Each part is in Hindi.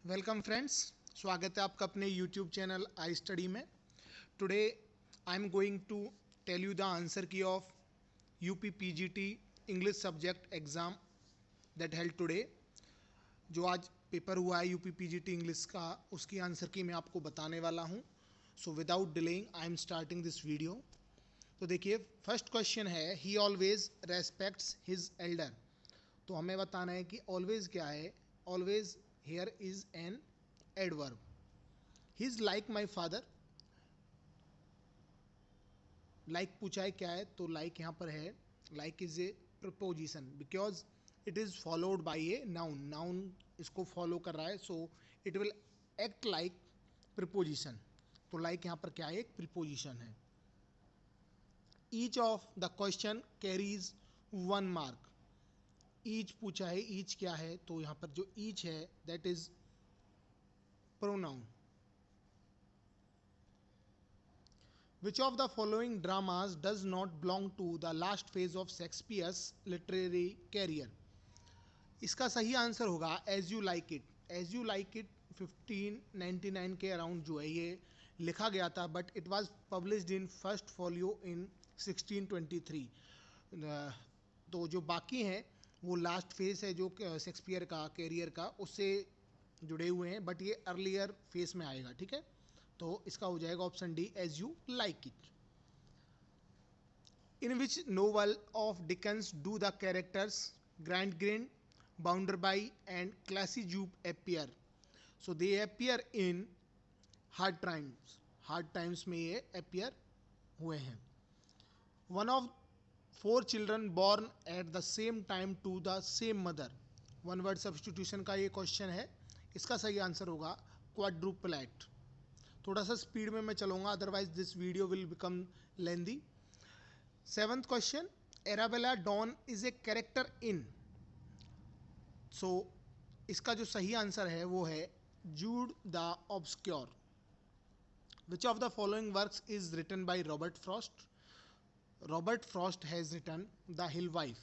वेलकम फ्रेंड्स, स्वागत है आपका अपने यूट्यूब चैनल आई स्टडी में। Today I am going to tell you the answer key of UP PGT English subject exam that held today. जो आज पेपर हुआ है यूपी पीजीटी इंग्लिश का, उसकी आंसर की मैं आपको बताने वाला हूँ। So without delaying I am starting this video. तो देखिए, फर्स्ट क्वेश्चन है, ही ऑलवेज रेस्पेक्ट्स हिज एल्डर। तो हमें बताना है कि ऑलवेज क्या है। Always here is an adverb. He is like my father. Like पूछा है क्या है, तो लाइक यहाँ पर है। Like is a preposition because it is followed by a noun. Noun इसको फॉलो कर रहा है, so it will act like preposition. तो लाइक यहाँ पर क्या है, एक प्रिपोजिशन है। Each of the question carries 1 mark. Each पूछा है, ईच क्या है, तो यहाँ पर जो ईच है that is pronoun. Which of the following dramas does not belong to the last phase of Shakespeare's literary career? इसका सही आंसर होगा as you like it. As you like it 1599 के अराउंड जो है ये लिखा गया था, but it was published in first folio in 1623। तो जो बाकी हैं वो लास्ट फेज है जो शेक्सपियर का कैरियर का, उससे जुड़े हुए हैं, बट ये अर्लियर फेज में आएगा। ठीक है, तो इसका हो जाएगा option D, as you like it. In which novel of Dickens do the characters Gradgrind, Bounderby and क्लासी Jupe appear? So they appear in Hard Times. Hard Times में ये अपियर हुए हैं। One of 4 children born at the same time to the same mother. One word substitution का ये क्वेश्चन है। इसका सही आंसर होगा क्वाड्रुपलेट। थोड़ा सा स्पीड में मैं चलूँगा, otherwise this video will become lengthy. 7th question, Arabella Donn is a character in. So इसका जो सही आंसर है वो है Jude the Obscure. Which of the following works is written by Robert Frost? Robert Frost has written The Hill Wife.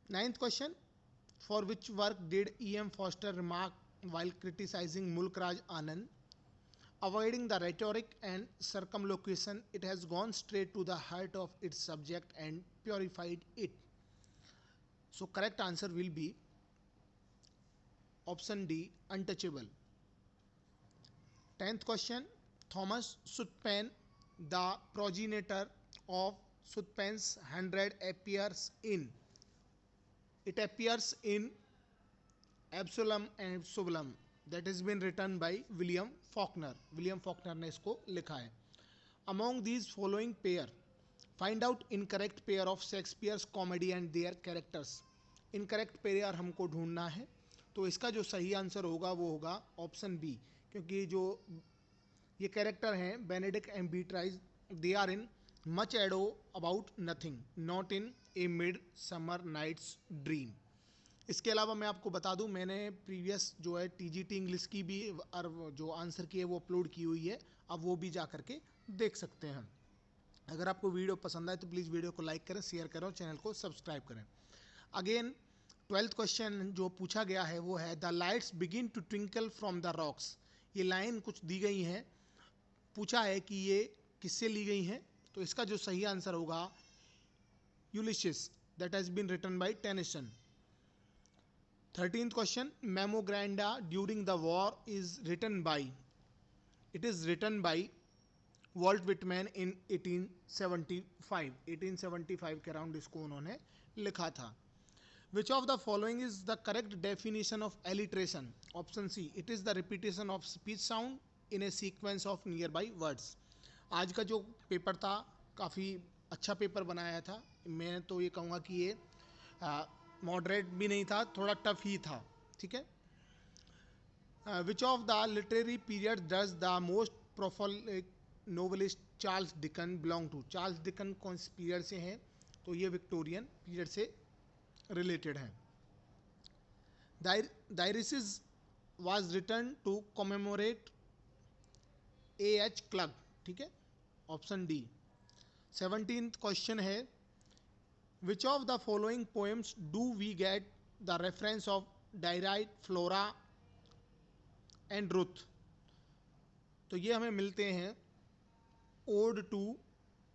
9th question, for which work did E M Forster remark while criticizing Mulk Raj Anand? Avoiding the rhetoric and circumlocution, it has gone straight to the heart of its subject and purified it. So correct answer will be option D, untouchable. 10th question, Thomas Sutpen, the progenitor of Sutpen's 100, appears in. It appears in Absalom and Absalom that is been written by William Faulkner. William Faulkner ने इसको लिखा है। Among these following pair find out incorrect pair of Shakespeare's comedy and their characters. Incorrect pair हमको ढूंढना है, तो इसका जो सही आंसर होगा वो होगा ऑप्शन बी, क्योंकि जो ये कैरेक्टर हैं Benedick and Beatrice, they are in Much Ado About Nothing, not in a Midsummer Night's Dream. इसके अलावा मैं आपको बता दूं, मैंने प्रीवियस जो है टीजीटी इंग्लिश की भी और जो आंसर की है वो अपलोड की हुई है, अब वो भी जा करके देख सकते हैं। अगर आपको वीडियो पसंद आए तो प्लीज़ वीडियो को लाइक करें, शेयर करें और चैनल को सब्सक्राइब करें। अगेन 12th क्वेश्चन जो पूछा गया है वो है, the lights begin to twinkle from the rocks. ये लाइन कुछ दी गई हैं, पूछा है कि ये किससे ली गई हैं, तो इसका जो सही आंसर होगा Ulysses, that has been written by Tennyson. 13th question, memoranda during the war is written by. It is written by Walt Whitman in 1875। 1875 के अराउंड इसको उन्होंने लिखा था। Which of the following is the correct definition of alliteration? Option C, it is the repetition of speech sound in a sequence of nearby words। आज का जो पेपर था काफ़ी अच्छा पेपर बनाया था। मैं तो ये कहूँगा कि ये मॉडरेट भी नहीं था, थोड़ा टफ ही था। ठीक है। Which of the literary period does the most prolific novelist Charles Dickens belong to? Charles Dickens कौन से पीरियड से हैं, तो ये विक्टोरियन पीरियड से रिलेटेड हैं। Dieresis was written to commemorate a H club. ठीक है, ऑप्शन डी। 17th क्वेश्चन है, which of the following poems do we get the reference of डायराइट, फ्लोरा एंड रुथ। तो ये हमें मिलते हैं ode to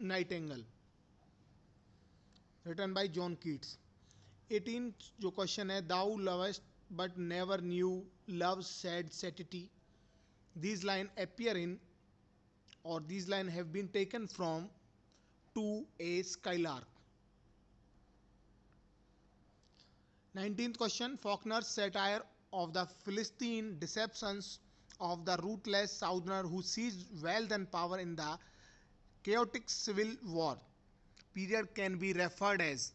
nightingale, written by John Keats. 18 जो क्वेश्चन है, thou lovest but never knew love sad satiety, these line appear in or these line have been taken from To a Skylark. 19th question, Faulkner's satire of the Philistine deceptions of the ruthless southerner who seized wealth and power in the chaotic civil war period can be referred as।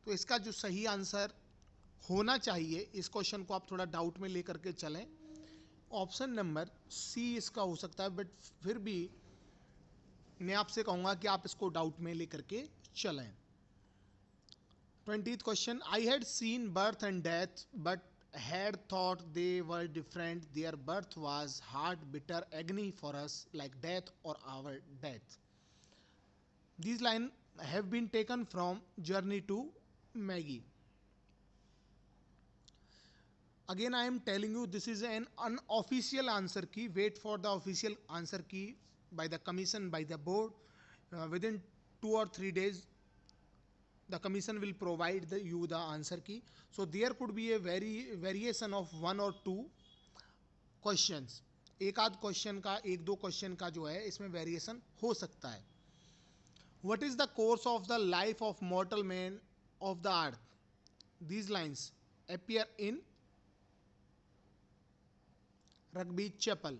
तो इसका जो सही आंसर होना चाहिए, इस क्वेश्चन को आप थोड़ा डाउट में लेकर के चलें, ऑप्शन नंबर सी इसका हो सकता है, बट फिर भी मैं आपसे कहूंगा कि आप इसको डाउट में लेकर के चलें। 20th question, I had seen birth and death but had thought they were different, their birth was hard bitter agony for us like death or our death। These lines have been taken from Journey to Maggie। Again I am telling you this is an unofficial answer key, wait for the official answer key by the commission, by the board। Within 2 or 3 days the commission will provide you the answer key, so there could be a variation of 1 or 2 questions, एक आध क्वेश्चन का, एक दो क्वेश्चन का जो है इसमें वेरिएशन हो सकता है। What is the course of the life of mortal man of the earth? These lines appear in Rugby Chapel.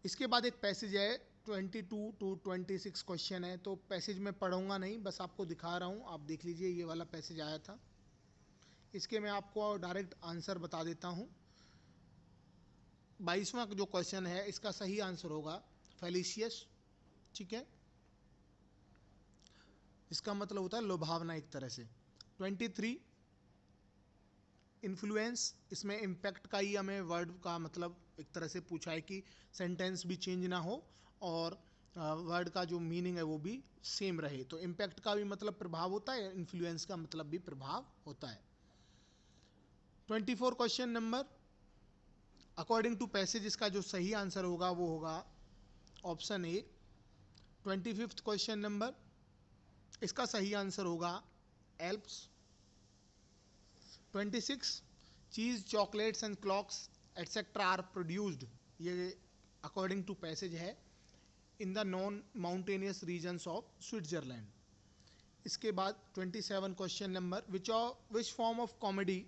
इसके बाद एक पैसेज है 22 to 26 क्वेश्चन है, तो पैसेज में पढ़ूंगा नहीं, बस आपको दिखा रहा हूं, आप देख लीजिए, ये वाला पैसेज आया था, इसके मैं आपको डायरेक्ट आंसर बता देता हूं। 22वां जो क्वेश्चन है इसका सही आंसर होगा फेलिशियस, ठीक है, इसका मतलब होता है लुभावना एक तरह से। 23 इन्फ्लुएंस, इसमें इम्पैक्ट का ही हमें वर्ड का मतलब एक तरह से पूछा है कि सेंटेंस भी चेंज ना हो और वर्ड का जो मीनिंग है वो भी सेम रहे, तो इम्पैक्ट का भी मतलब प्रभाव होता है, इन्फ्लुएंस का मतलब भी प्रभाव होता है। 24 question number, according to passage इसका जो सही आंसर होगा वो होगा option A. 25th question number, इसका सही आंसर होगा Alps. 26 cheese, chocolates and clocks etcetera are produced, ये अकॉर्डिंग टू पैसेज है, in the non mountainous regions of Switzerland. इसके बाद 27 question number, which form of comedy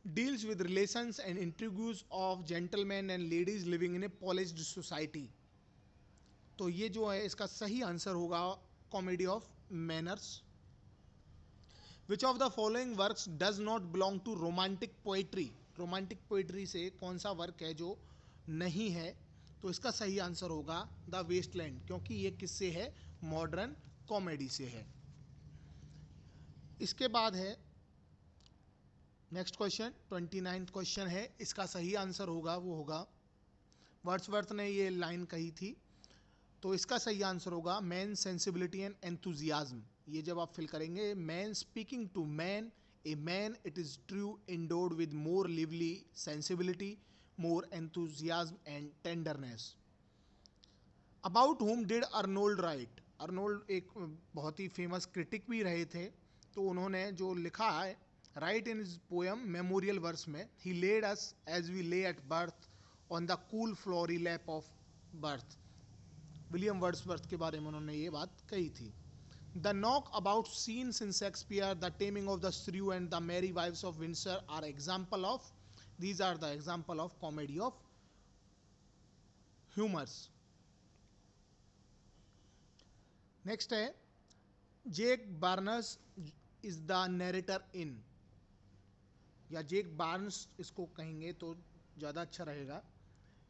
deals with relations and intrigues of gentleman and ladies living in a polished society, तो ये जो है इसका सही आंसर होगा comedy of manners. Which of the following works does not belong to romantic poetry, romantic poetry से कौन सा वर्क है जो नहीं है, तो इसका सही आंसर होगा द वेस्टलैंड, क्योंकि ये किससे है, मॉडर्न कॉमेडी से है। इसके बाद है नेक्स्ट क्वेश्चन 29th क्वेश्चन है, इसका सही आंसर होगा वो होगा, वर्ड्सवर्थ ने ये लाइन कही थी, तो इसका सही आंसर होगा मैन सेंसिबिलिटी एंड एंथुजियाज्म। ये जब आप फिल करेंगे, man speaking to man, a man it is true endued with more lively sensibility, more enthusiasm and tenderness. About home did Arnold write, Arnold एक बहुत ही फेमस क्रिटिक भी रहे थे, तो उन्होंने जो लिखा है right in his poem memorial verse में, he laid us as we lay at birth on the cool flowery lap of earth, William Wordsworth के बारे में उन्होंने ये बात कही थी। The knockabout scenes in Shakespeare, the taming of the shrew and the merry wives of Windsor are example of, these are the example of comedy of humors। next है Jake Barnes is the narrator in, या जेक बार्न्स इसको कहेंगे तो ज्यादा अच्छा रहेगा,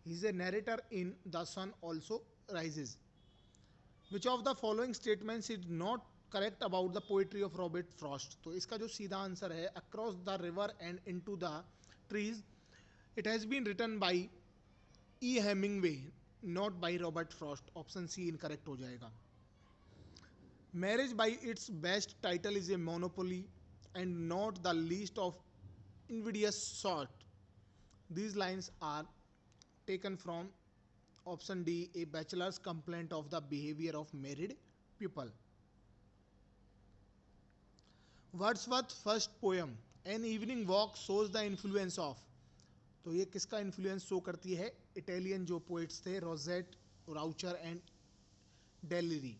he is a narrator in the sun also rises. Which of the following statements is not correct about the poetry of Robert Frost, तो इसका जो सीधा आंसर है across the river and into the trees, it has been written by E. Hemingway, not by Robert Frost, option C incorrect हो जाएगा। Marriage by its best title is a monopoly and not the least of invidious sort. These lines are taken from option D, a bachelor's complaint of the behavior of married people. Wordsworth first poem, An Evening Walk, shows the influence of. तो ये किसका इन्फ्लुएंस शो करती है? इटालियन जो पोइट्स थे, रोजेट, राउचर एंड डेलिरी.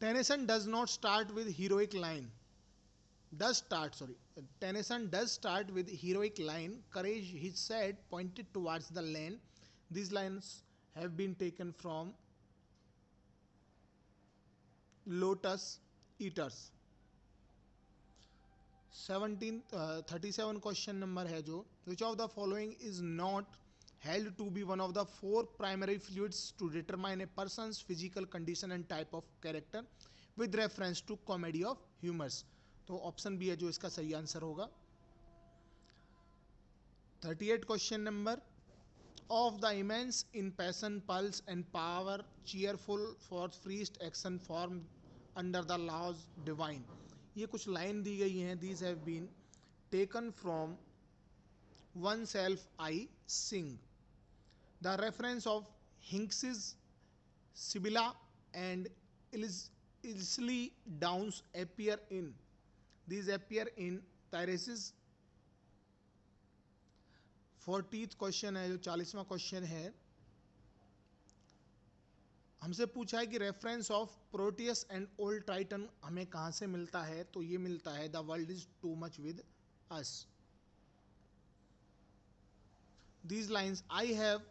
Tennyson does not start with heroic line. Tennyson does start with heroic line. Courage, he said, pointed towards the land. These lines have been taken from Lotus Eaters. 37 question number है जो, which of the following is not held to be one of the four primary fluids to determine a person's physical condition and type of character with reference to comedy of humors. तो ऑप्शन बी है जो इसका सही आंसर होगा. 38 question number, of the immense in passion, pulse and power, cheerful for freest action formed under the laws divine. ये कुछ लाइन दी गई हैं. These have been taken from Oneself I Sing. The reference of Hinks's Sibylla and Ilsley Downs appear in. These appear in Tyrese's 40th question है जो 40वां क्वेश्चन है. हमसे पूछा है कि reference of Proteus and old Titan हमें कहां से मिलता है? तो ये मिलता है the world is too much with us. These lines, I have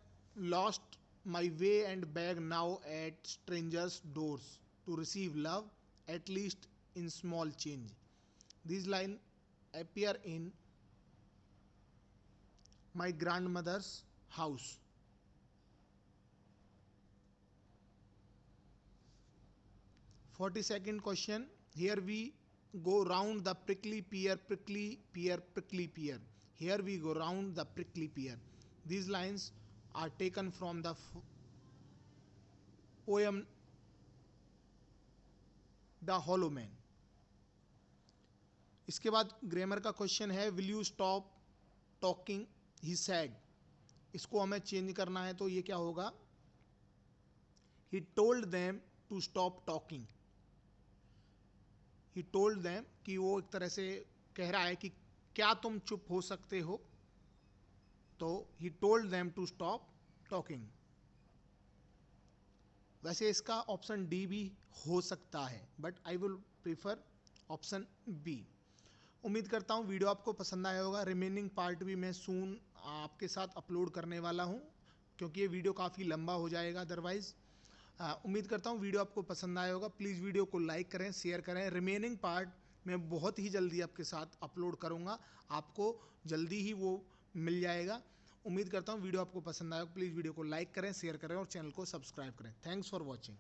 lost my way and beg now at strangers' doors to receive love, at least in small change. These lines appear in my grandmother's house. 42nd question, here we go round the prickly pear, prickly pear, prickly pear. Here we go round the prickly pear. These lines are taken from the poem The Hollow Man. इसके बाद ग्रामर का क्वेश्चन है, will you stop talking, he said. इसको हमें चेंज करना है तो ये क्या होगा? He told them to stop talking. He told them कि वो एक तरह से कह रहा है कि क्या तुम चुप हो सकते हो. तो he told them to stop talking. वैसे इसका ऑप्शन डी भी हो सकता है, but I will prefer option B. उम्मीद करता हूँ वीडियो आपको पसंद आया होगा. रिमेनिंग पार्ट भी मैं सून आपके साथ अपलोड करने वाला हूँ, क्योंकि ये वीडियो काफ़ी लंबा हो जाएगा अदरवाइज. उम्मीद करता हूँ वीडियो आपको पसंद आया होगा. प्लीज़ वीडियो को लाइक करें, शेयर करें. रिमेनिंग पार्ट मैं बहुत ही जल्दी आपके साथ अपलोड करूँगा, आपको जल्दी ही वो मिल जाएगा. उम्मीद करता हूँ वीडियो आपको पसंद आएगा. प्लीज़ वीडियो को लाइक करें, शेयर करें और चैनल को सब्सक्राइब करें. Thanks for watching.